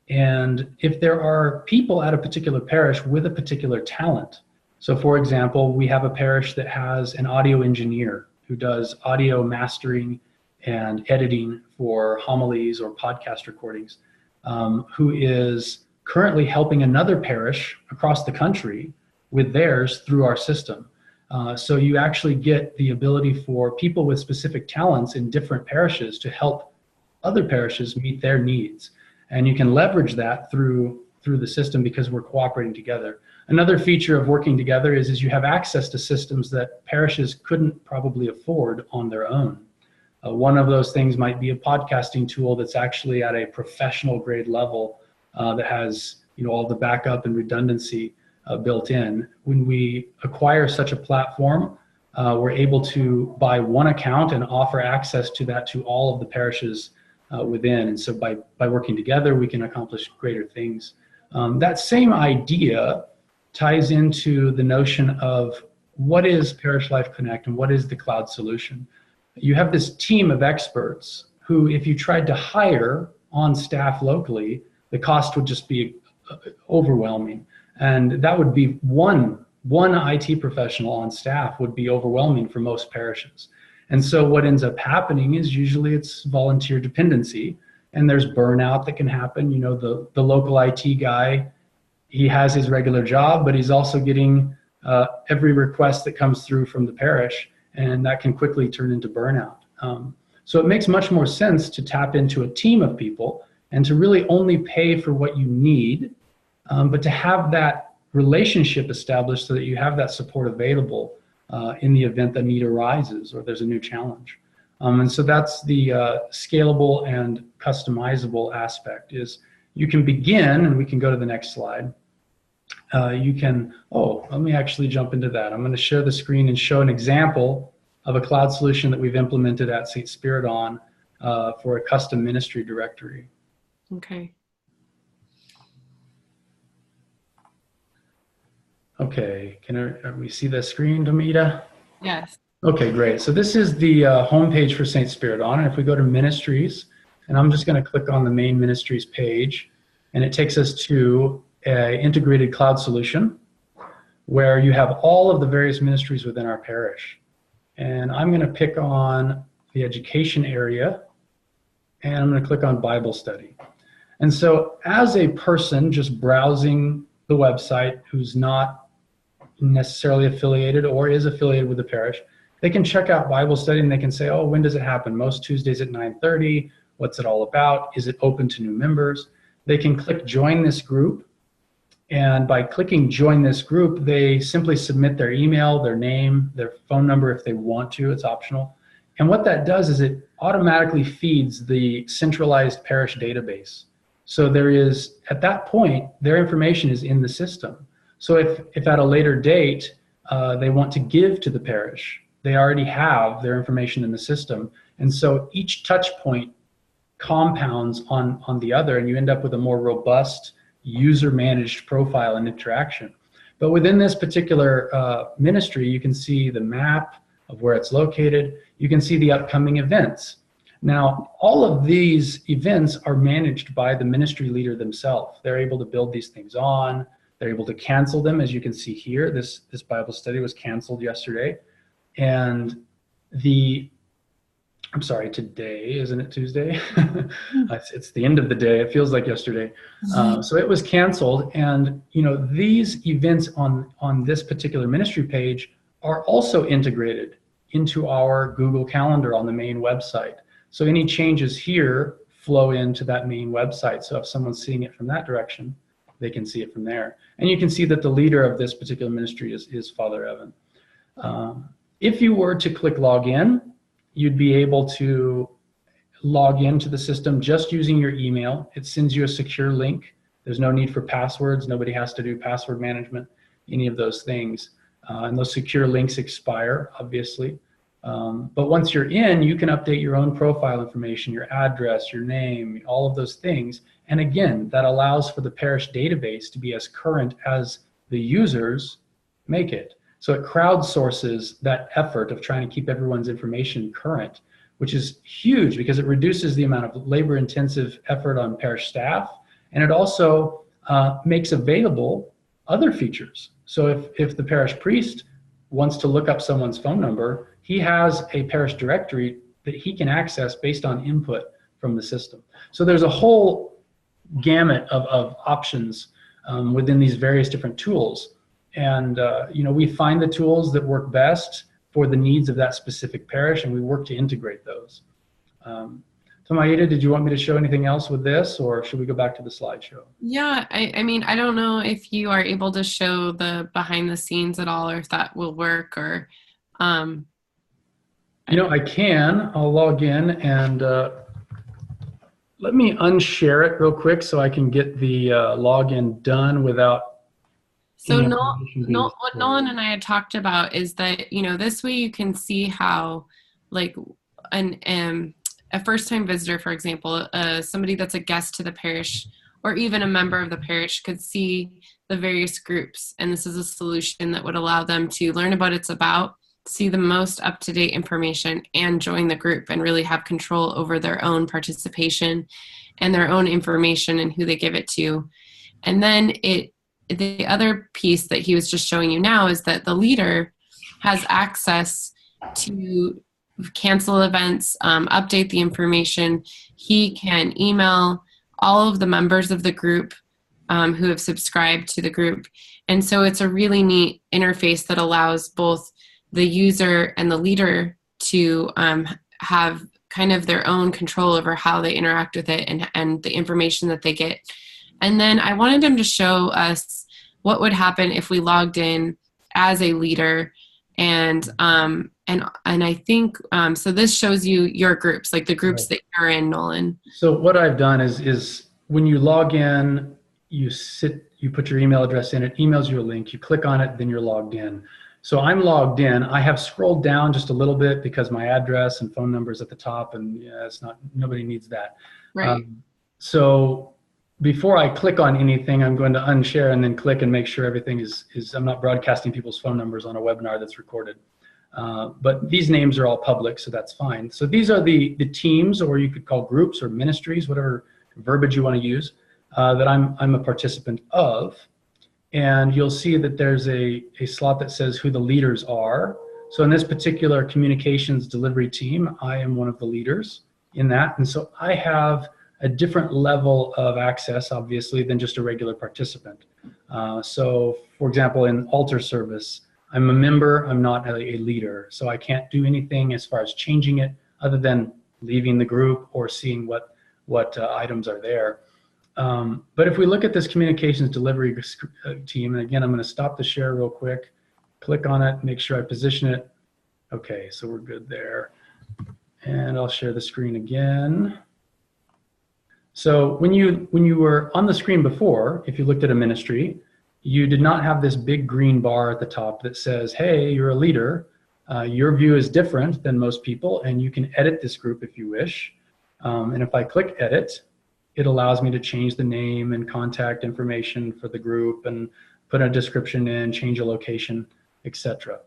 And if there are people at a particular parish with a particular talent, so for example, we have a parish that has an audio engineer who does audio mastering and editing for homilies or podcast recordings, who is currently helping another parish across the country with theirs through our system. So you actually get the ability for people with specific talents in different parishes to help other parishes meet their needs. And you can leverage that through the system because we're cooperating together. Another feature of working together is you have access to systems that parishes couldn't probably afford on their own. One of those things might be a podcasting tool that's actually at a professional grade level that has, you know, all the backup and redundancy built in. When we acquire such a platform, we're able to buy one account and offer access to that to all of the parishes within. And so by working together, we can accomplish greater things. That same idea ties into the notion of what is Parish Life Connect and what is the cloud solution. You have this team of experts who, if you tried to hire on staff locally, the cost would just be overwhelming. And that would be one IT professional on staff would be overwhelming for most parishes. And so what ends up happening is usually it's volunteer dependency, and there's burnout that can happen. You know, the local IT guy, he has his regular job, but he's also getting every request that comes through from the parish, and that can quickly turn into burnout. So it makes much more sense to tap into a team of people and to really only pay for what you need, but to have that relationship established so that you have that support available in the event the need arises or there's a new challenge. And so that's the scalable and customizable aspect is you can begin, and we can go to the next slide. Let me actually jump into that. I'm going to share the screen and show an example of a cloud solution that we've implemented at St. Spiridon for a custom ministry directory. Okay. Okay, can we see the screen, Damita? Yes. Okay, great. So this is the homepage for St. Spiridon. And if we go to ministries, and I'm just going to click on the main ministries page, and it takes us to an integrated cloud solution where you have all of the various ministries within our parish. And I'm going to pick on the education area, and I'm going to click on Bible study. And so as a person just browsing the website who's not necessarily affiliated or is affiliated with the parish, they can check out Bible study and they can say, oh, when does it happen? Most Tuesdays at 9:30. What's it all about? Is it open to new members? They can click join this group. And by clicking join this group, they simply submit their email, their name, their phone number if they want to. It's optional. And what that does is it automatically feeds the centralized parish database. So there is, at that point, their information is in the system. So if at a later date they want to give to the parish, they already have their information in the system. And so each touch point compounds on the other, and you end up with a more robust user-managed profile and interaction. But within this particular ministry, you can see the map of where it's located. You can see the upcoming events. Now, all of these events are managed by the ministry leader themselves. They're able to build these things on. They're able to cancel them, as you can see here. This Bible study was canceled yesterday. And I'm sorry, today, isn't it Tuesday? It's the end of the day. It feels like yesterday. So it was canceled. And, these events on this particular ministry page are also integrated into our Google Calendar on the main website. So any changes here flow into that main website. So if someone's seeing it from that direction, they can see it from there. And you can see that the leader of this particular ministry is Father Evan. If you were to click login, you'd be able to log into the system just using your email. It sends you a secure link. There's no need for passwords. Nobody has to do password management, any of those things. And those secure links expire, obviously. But once you're in, you can update your own profile information, your address, your name, all of those things. And again, that allows for the parish database to be as current as the users make it. So it crowdsources that effort of trying to keep everyone's information current, which is huge because it reduces the amount of labor-intensive effort on parish staff, and it also makes available other features. So if the parish priest wants to look up someone's phone number, he has a parish directory that he can access based on input from the system. So there's a whole gamut of options within these various different tools. And we find the tools that work best for the needs of that specific parish, and we work to integrate those. So Maida, did you want me to show anything else with this, or should we go back to the slideshow? Yeah, I mean, I don't know if you are able to show the behind the scenes at all, or if that will work, or I can. I'll log in and let me unshare it real quick so I can get the login done without. So what Nolan and I had talked about is that, this way you can see how, like, a first-time visitor, for example, somebody that's a guest to the parish, or even a member of the parish, could see the various groups. And this is a solution that would allow them to learn about it's about, see the most up-to-date information, and join the group and really have control over their own participation and their own information and who they give it to. And then the other piece that he was just showing you now is that the leader has access to cancel events, update the information. He can email all of the members of the group who have subscribed to the group. And so it's a really neat interface that allows both the user and the leader to have kind of their own control over how they interact with it and the information that they get. And then I wanted him to show us what would happen if we logged in as a leader. And I think, so this shows you your groups, like the groups that you're in, Nolan. So what I've done is when you log in, you put your email address in, it emails you a link, you click on it, then you're logged in. So I'm logged in. I have scrolled down just a little bit because my address and phone number is at the top, and nobody needs that. Right. So before I click on anything, I'm going to unshare and then click and make sure everything is I'm not broadcasting people's phone numbers on a webinar that's recorded. But these names are all public, so that's fine. So these are the teams, or you could call groups or ministries, whatever verbiage you want to use, that I'm a participant of. And you'll see that there's a slot that says who the leaders are. So in this particular communications delivery team, I am one of the leaders in that. And so I have a different level of access, obviously, than just a regular participant. So for example, in altar service, I'm a member, I'm not a leader. So I can't do anything as far as changing it other than leaving the group or seeing what items are there. But if we look at this communications delivery team, and again, I'm going to stop the share real quick, click on it, make sure I position it. Okay, so we're good there. And I'll share the screen again. So when you were on the screen before, if you looked at a ministry, you did not have this big green bar at the top that says, hey, you're a leader. Your view is different than most people, and you can edit this group if you wish. And if I click edit, it allows me to change the name and contact information for the group and put a description in, change a location, etc.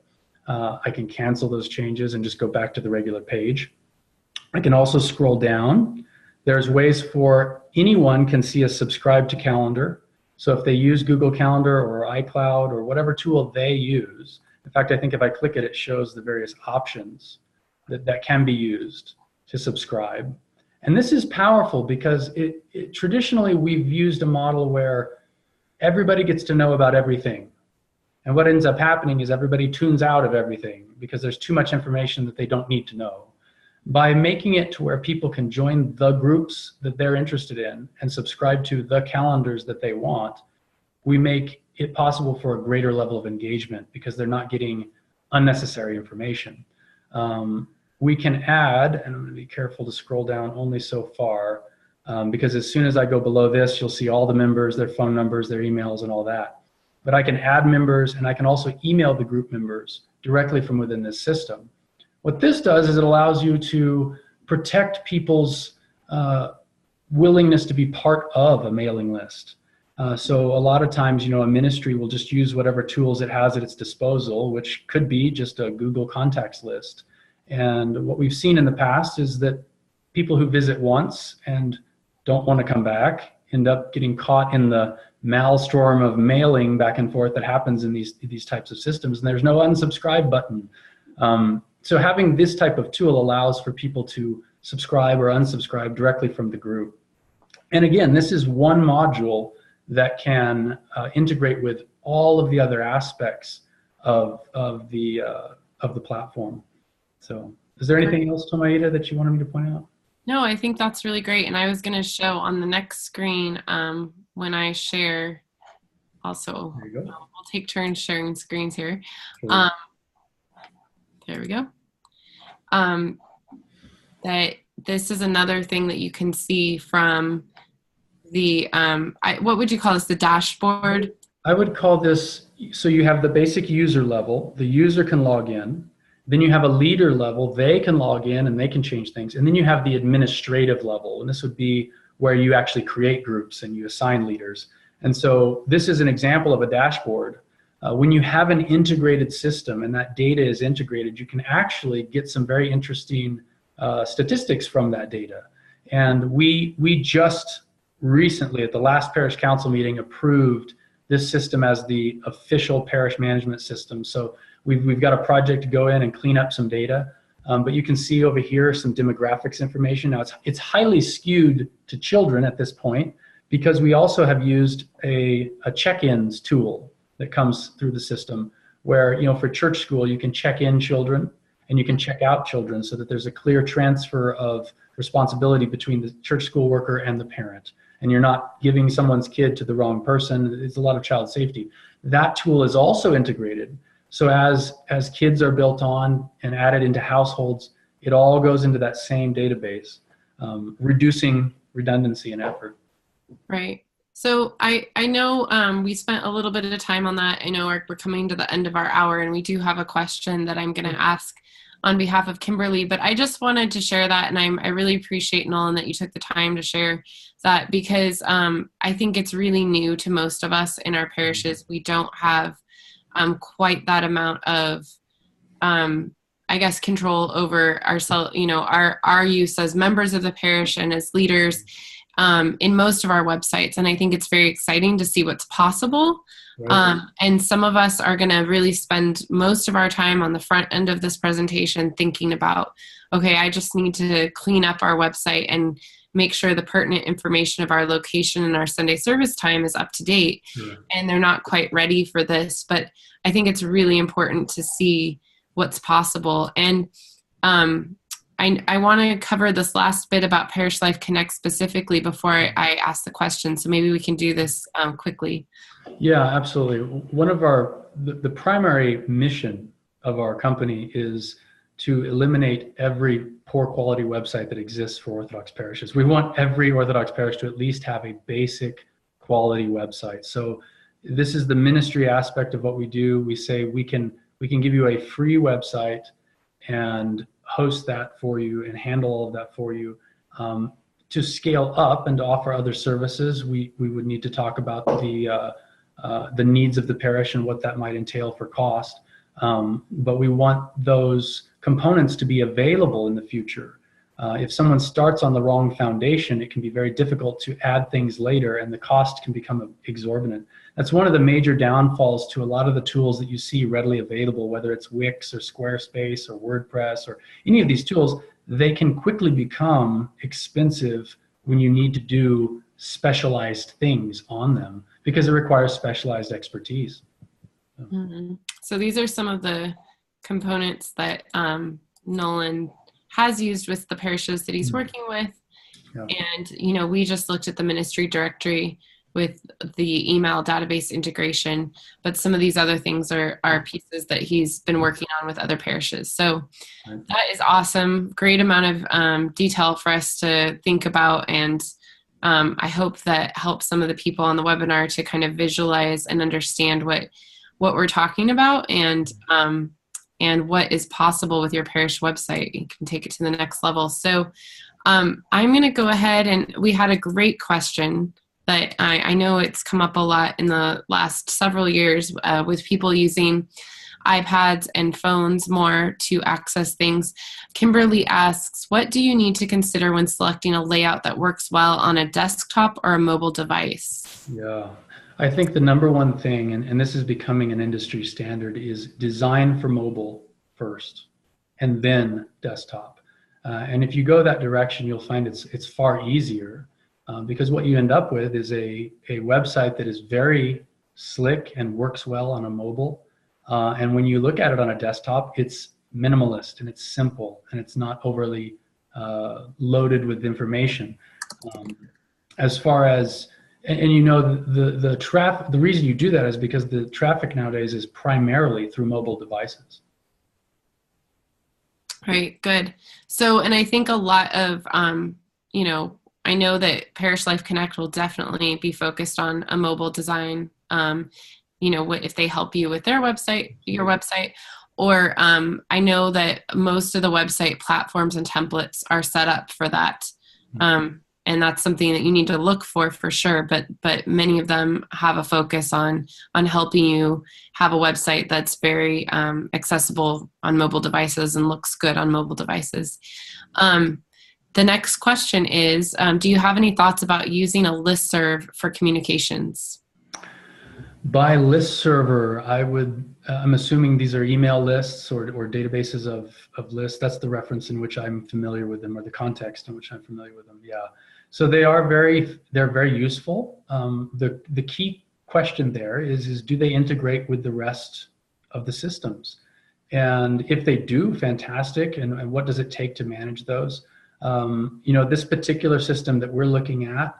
I can cancel those changes and just go back to the regular page. I can also scroll down. There's ways for anyone can see a subscribe to calendar. So if they use Google Calendar or iCloud or whatever tool they use, in fact, I think if I click it, it shows the various options that can be used to subscribe. And this is powerful because traditionally we've used a model where everybody gets to know about everything. And what ends up happening is everybody tunes out of everything because there's too much information that they don't need to know. By making it to where people can join the groups that they're interested in and subscribe to the calendars that they want, we make it possible for a greater level of engagement because they're not getting unnecessary information. We can add, and I'm going to be careful to scroll down only so far, because as soon as I go below this, you'll see all the members, their phone numbers, their emails, and all that. But I can add members, and I can also email the group members directly from within this system. What this does is it allows you to protect people's willingness to be part of a mailing list. So a lot of times, a ministry will just use whatever tools it has at its disposal, which could be just a Google contacts list. And what we've seen in the past is that people who visit once and don't want to come back end up getting caught in the maelstrom of mailing back and forth that happens in these types of systems, and there's no unsubscribe button. So having this type of tool allows for people to subscribe or unsubscribe directly from the group. And again, this is one module that can integrate with all of the other aspects of the platform. So is there anything else, Tomaida, that you wanted me to point out? No, I think that's really great. And I was going to show on the next screen when I share also. There you go. We'll take turns sharing screens here. Sure. There we go. That this is another thing that you can see from the, what would you call this, the dashboard? I would call this, so you have the basic user level, the user can log in. Then you have a leader level, they can log in and they can change things. And then you have the administrative level, and this would be where you actually create groups and you assign leaders. And so this is an example of a dashboard. When you have an integrated system and that data is integrated, you can actually get some very interesting statistics from that data. And we just recently at the last parish council meeting approved this system as the official parish management system. So we've got a project to go in and clean up some data, but you can see over here some demographics information. Now it's highly skewed to children at this point because we also have used a check-ins tool that comes through the system where, for church school, you can check in children and you can check out children so that there's a clear transfer of responsibility between the church school worker and the parent. And you're not giving someone's kid to the wrong person. It's a lot of child safety. That tool is also integrated. So as kids are built on and added into households, it all goes into that same database, reducing redundancy and effort. Right. So I know we spent a little bit of time on that. I know we're coming to the end of our hour, and we do have a question that I'm going to ask on behalf of Kimberly, but I just wanted to share that, and I really appreciate, Nolan, that you took the time to share that because I think it's really new to most of us in our parishes. We don't have quite that amount of, I guess, control over ourselves, our use as members of the parish and as leaders in most of our websites. And I think it's very exciting to see what's possible. Right. And some of us are going to really spend most of our time on the front end of this presentation thinking about, okay, I just need to clean up our website and make sure the pertinent information of our location and our Sunday service time is up to date. Yeah. And they're not quite ready for this, but I think it's really important to see what's possible. And I want to cover this last bit about Parish Life Connect specifically before I ask the question. So maybe we can do this quickly. Yeah, absolutely. One of the primary mission of our company is to eliminate every poor quality website that exists for Orthodox parishes. We want every Orthodox parish to at least have a basic quality website. So this is the ministry aspect of what we do. We say we can give you a free website and host that for you and handle all of that for you. To scale up and to offer other services, we would need to talk about the needs of the parish and what that might entail for cost. But we want those components to be available in the future. If someone starts on the wrong foundation, it can be very difficult to add things later, and the cost can become exorbitant. That's one of the major downfalls to a lot of the tools that you see readily available, whether it's Wix or Squarespace or WordPress or any of these tools. They can quickly become expensive when you need to do specialized things on them because it requires specialized expertise. Mm-hmm. So these are some of the components that Nolan has used with the parishes that he's working with. Yeah. And, you know, we just looked at the ministry directory with the email database integration, but some of these other things are pieces that he's been working on with other parishes. So that is awesome. Great amount of detail for us to think about. And I hope that helps some of the people on the webinar to kind of visualize and understand what we're talking about and what is possible with your parish website. You can take it to the next level. So I'm going to go ahead, and we had a great question that I know it's come up a lot in the last several years with people using iPads and phones more to access things. Kimberly asks, what do you need to consider when selecting a layout that works well on a desktop or a mobile device? Yeah, I think the number one thing, and this is becoming an industry standard, is design for mobile first and then desktop. And if you go that direction, you'll find it's far easier because what you end up with is a website that is very slick and works well on a mobile. And when you look at it on a desktop, it's minimalist and it's simple and it's not overly loaded with information. As far as, and you know, the traffic, the reason you do that is because the traffic nowadays is primarily through mobile devices. Right, good. So, and I think a lot of, you know, I know that Parish Life Connect will definitely be focused on a mobile design. You know, if they help you with their website, your website, or I know that most of the website platforms and templates are set up for that. And that's something that you need to look for sure. But many of them have a focus on helping you have a website that's very accessible on mobile devices and looks good on mobile devices. The next question is, do you have any thoughts about using a listserv for communications? By list server, I'm assuming these are email lists or databases of lists. That's the reference in which I'm familiar with them, or the context in which I'm familiar with them. Yeah. So they're very useful. The key question there is do they integrate with the rest of the systems? And if they do, fantastic. And what does it take to manage those? You know, this particular system that we're looking at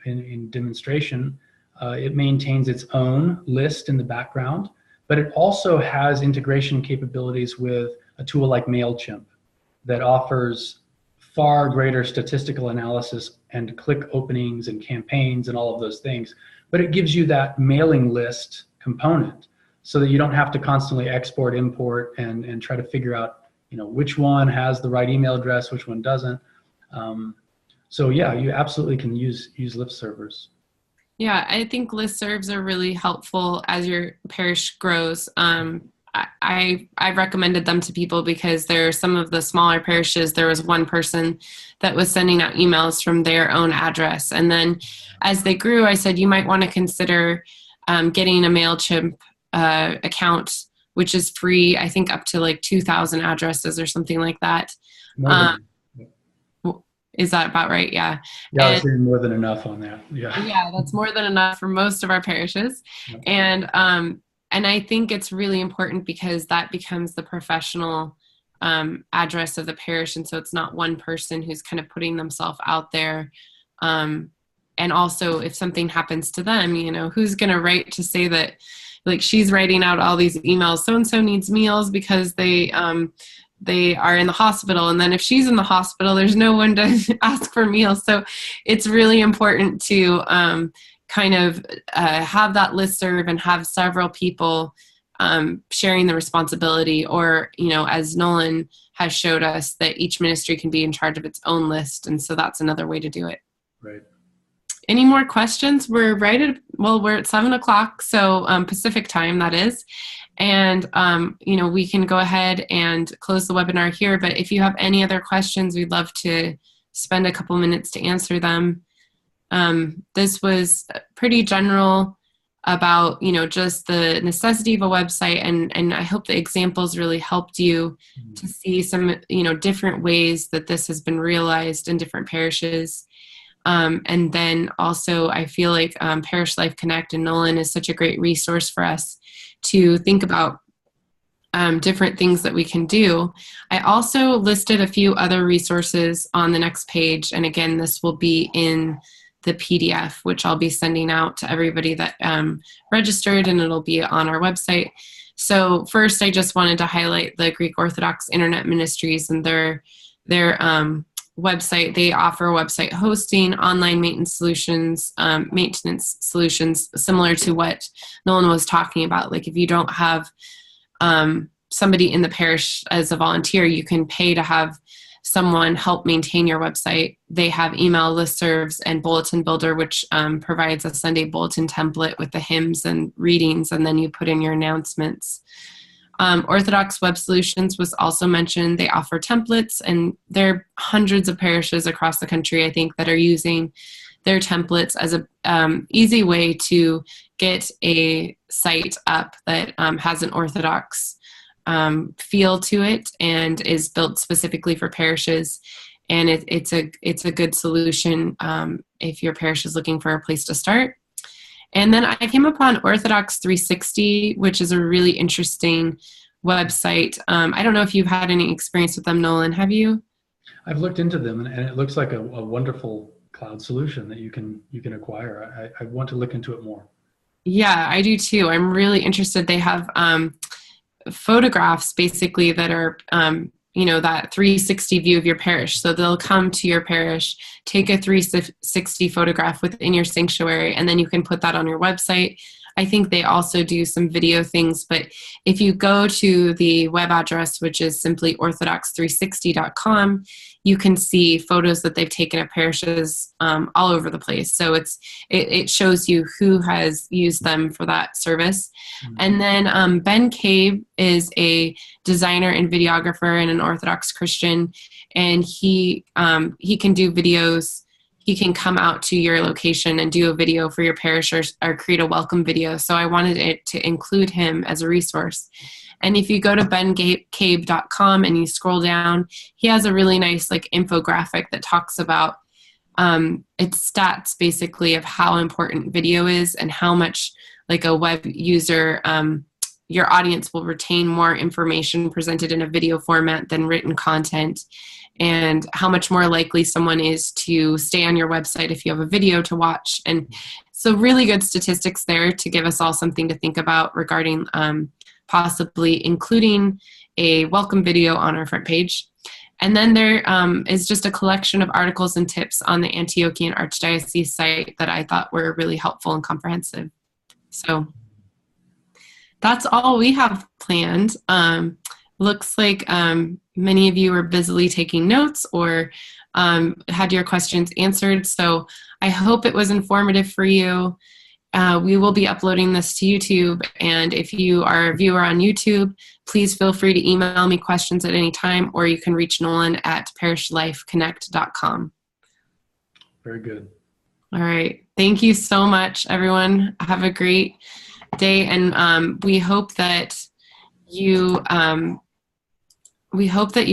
in demonstration, it maintains its own list in the background, but it also has integration capabilities with a tool like MailChimp that offers far greater statistical analysis and click openings and campaigns and all of those things. But it gives you that mailing list component so that you don't have to constantly export, import, and try to figure out, you know, which one has the right email address, which one doesn't. So yeah, you absolutely can use list servers. Yeah, I think listservs are really helpful as your parish grows. I've recommended them to people because there are some of the smaller parishes. There was one person that was sending out emails from their own address. And then as they grew, I said, you might want to consider getting a MailChimp account, which is free, I think up to like 2,000 addresses or something like that. Is that about right? Yeah. Yeah, I was saying more than enough on that. Yeah. Yeah, that's more than enough for most of our parishes. Yeah. And I think it's really important because that becomes the professional address of the parish. And so it's not one person who's kind of putting themselves out there. And also if something happens to them, you know, who's going to write to say that, like, she's writing out all these emails, so-and-so needs meals because they are in the hospital. And then if she's in the hospital, there's no one to ask for meals. So it's really important to kind of have that listserv and have several people sharing the responsibility, or, you know, as Nolan has showed us, that each ministry can be in charge of its own list. And so that's another way to do it. Right. Any more questions? We're at 7:00, so Pacific time, that is. And, we can go ahead and close the webinar here, but if you have any other questions, we'd love to spend a couple minutes to answer them. This was pretty general about, just the necessity of a website, and I hope the examples really helped you to see some, different ways that this has been realized in different parishes. And then also, I feel like Parish Life Connect and Nolan is such a great resource for us to think about different things that we can do. I also listed a few other resources on the next page. And again, this will be in the PDF, which I'll be sending out to everybody that registered, and it'll be on our website. So first, I just wanted to highlight the Greek Orthodox Internet Ministries and their website. They offer website hosting, online maintenance solutions similar to what Nolan was talking about. Like if you don't have somebody in the parish as a volunteer, you can pay to have someone help maintain your website. They have email listservs and bulletin builder, which provides a Sunday bulletin template with the hymns and readings, and then you put in your announcements. Orthodox Web Solutions was also mentioned. They offer templates, and there are hundreds of parishes across the country, I think, that are using their templates as a easy way to get a site up that has an Orthodox feel to it and is built specifically for parishes. And it's a good solution if your parish is looking for a place to start. And then I came upon Orthodox 360, which is a really interesting website. I don't know if you've had any experience with them, Nolan. Have you? I've looked into them, and it looks like a wonderful cloud solution that you can acquire. I want to look into it more. Yeah, I do too. I'm really interested. They have photographs basically that are that 360 view of your parish. So they'll come to your parish, take a 360 photograph within your sanctuary, and then you can put that on your website. I think they also do some video things, but if you go to the web address, which is simply orthodox360.com, you can see photos that they've taken of parishes all over the place. So it shows you who has used them for that service. Mm-hmm. And then Ben Cave is a designer and videographer and an Orthodox Christian, and he can do videos. He can come out to your location and do a video for your parish or create a welcome video. So I wanted it to include him as a resource. And if you go to bencave.com and you scroll down, he has a really nice infographic that talks about its stats basically of how important video is and how much a web user, your audience will retain more information presented in a video format than written content, and how much more likely someone is to stay on your website if you have a video to watch. And so really good statistics there to give us all something to think about regarding possibly including a welcome video on our front page. And then there is just a collection of articles and tips on the Antiochian Archdiocese site that I thought were really helpful and comprehensive. So that's all we have planned. Looks like many of you are busily taking notes or had your questions answered. So I hope it was informative for you. We will be uploading this to YouTube, and if you are a viewer on YouTube, please feel free to email me questions at any time, or you can reach Nolan at parishlifeconnect.com. Very good. All right. Thank you so much, everyone. Have a great day, and we hope that you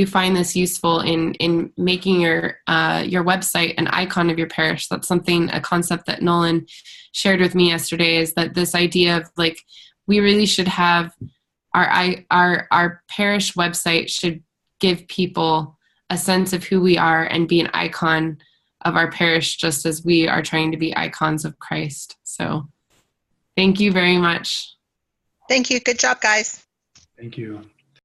find this useful in making your website an icon of your parish. That's a concept that Nolan shared with me yesterday, is that this idea of we really should have our parish website should give people a sense of who we are and be an icon of our parish, just as we are trying to be icons of Christ. So thank you very much. Thank you. Good job, guys. Thank you.